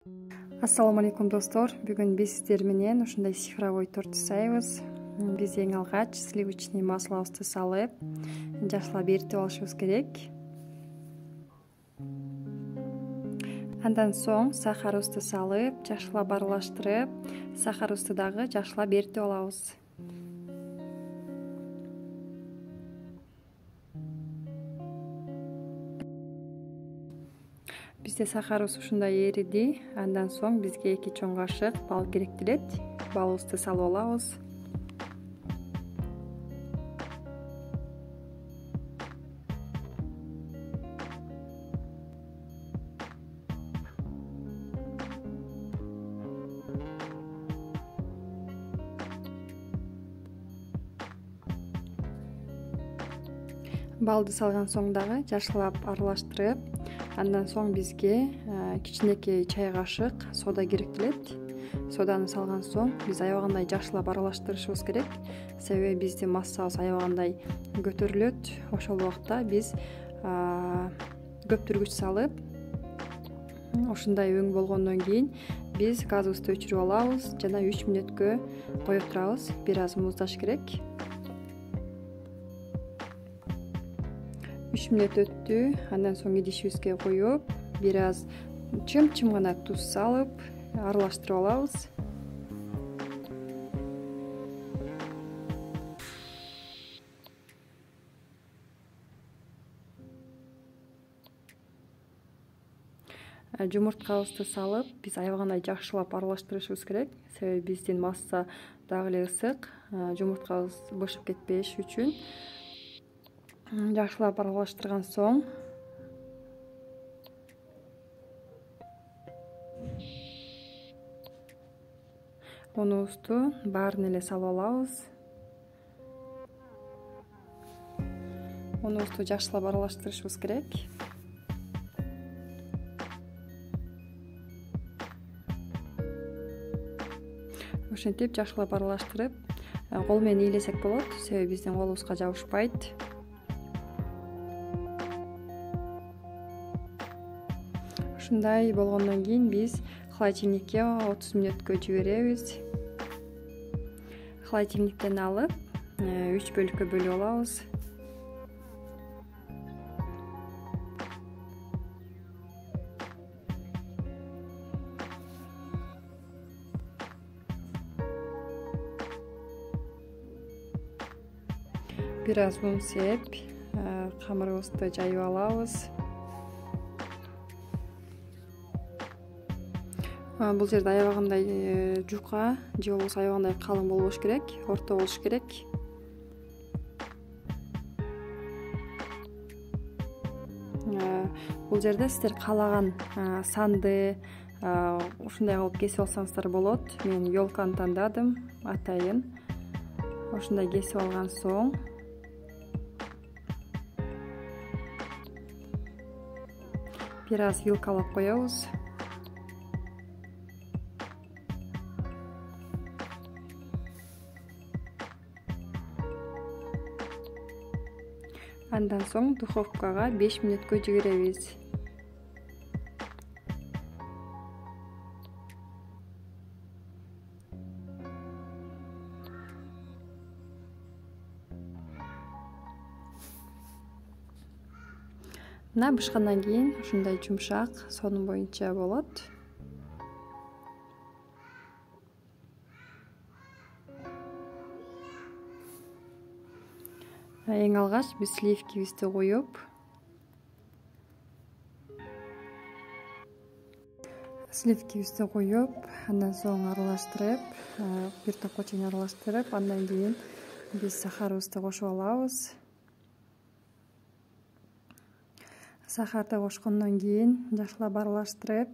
Ассаламу алейкум достор. Бүгүн биз сиздер менен ушундай цифровой торт жасайбыз. Биз эң алгач сливочный маслобузду салып, жакшылап эритип алышыбыз керек. Андан соң сахарыбызды салып, жакшылап аралаштырып, сахарыбызды дагы жакшылап эритип алабыз. Бизде сахарыбыз ушундай эриди. Андан соң бизге 2 чоң кашык бал керектелет. Балыбызды салып алабыз. Балды салган соң дагы жакшылап аралаштырып, андан соң бизге кичинекей чай кашык сода керектелет. Соданы салган соң биз аябагандай жакшылап аралаштырышыбыз керек. Себеби биздин массабыз аябагандай көтөрүлөт. Ошол убакта биз көптүргүч салып, ушундай өң болгондон кийин биз газыбызды өчүрүп алабыз жана 3 мүнөткө коюп турабыз. Бир аз муздаш керек. 3 мүнөт өттү. Андан соң идишибизге коюп, бир аз чым-чым гана туз салып, аралаштырып алабыз. Жумурткабызды салып, биз аябагандай жакшылап аралаштырышыбыз керек. Себеби биздин масса дагы эле ысык. Жумурткабыз бышып кетпеш үчүн жакшылап аралаштырган соң унубузду баарын эле салып алабыз. Унубузду жакшылап аралаштырышыбыз керек. Ошентип жакшылап аралаштырып, кол менен ыйлесек болот, себеби биздин колубузга жабышпайт. Ушундай болгондон кийин биз холодильникке 30 мүнөткө жиберебиз. Холодильниктен алып, 3 бөлүккө бөлүп алабыз. Бир аз un сеп, камырыбызды жайып алабыз. Бул жерде аябагандай жука же болбосо аябагандай калың болбош керек, орто болуш керек. Бул жерде сиздер каалаган санды ушундай кылып кесип алсаңыздар болот. Мен ёлканы тандадым, атайын. Ушундай кесип алган соң бир аз вилкалап коебуз. Андан соң духовкага 5 мүнөткө жиберебиз. Мына бышкандан кийин ушундай жумшак, сонун боюнча болот. Эң алгач биз сливкибизди коюп, андан соң аралаштырып, бир топко чейин аралаштырып, андан кийин биз сахарыбызды кошуп алабыз. Сахарды кошкондон кийин жакшылап аралаштырып,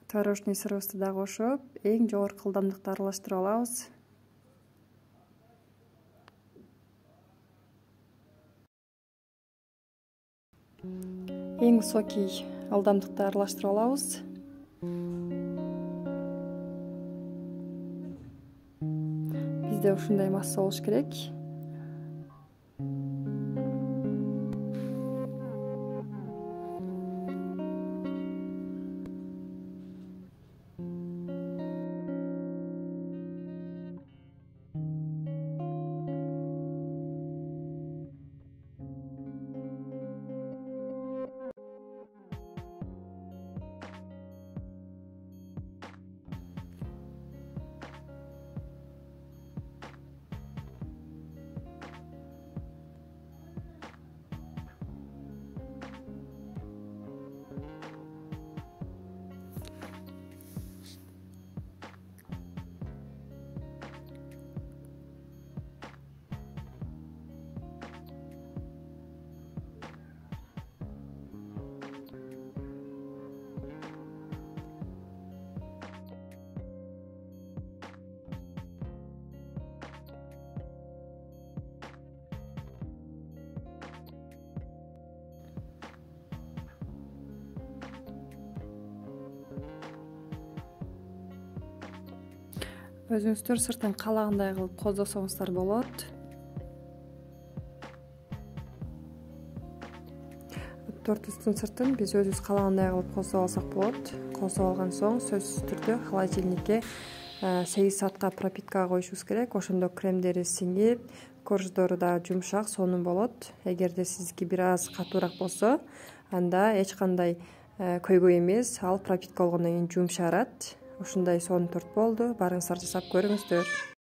творожный сырыбызды да кошуп, эң жогорку ылдамдыкта аралаштырып алабыз. Эң высокий ылдамдыкта аралаштырып алабыз. Бизде ушундай масса болуш керек. Өзүңүздөр сыртын каалагандай кылып кооздосоңуздар болот. Тортубуздун сыртын биз өзүбүз каалагандай кылып кооздоп алсак болот. Кооздоп алган соң сөзсүз түрдө холодильникке 8 саатка пропиткага коюшубуз керек. Ошондо кремдери сиңип, корждору да жумшак, сонун болот. Эгерде сиздики бир аз катуураак болсо, анда эч кандай көйгөй эмес, ал пропитка болгондон кийин жумшарат. Ушундай сонун торт болду. Барыңыздар жасап көрүңүздөр.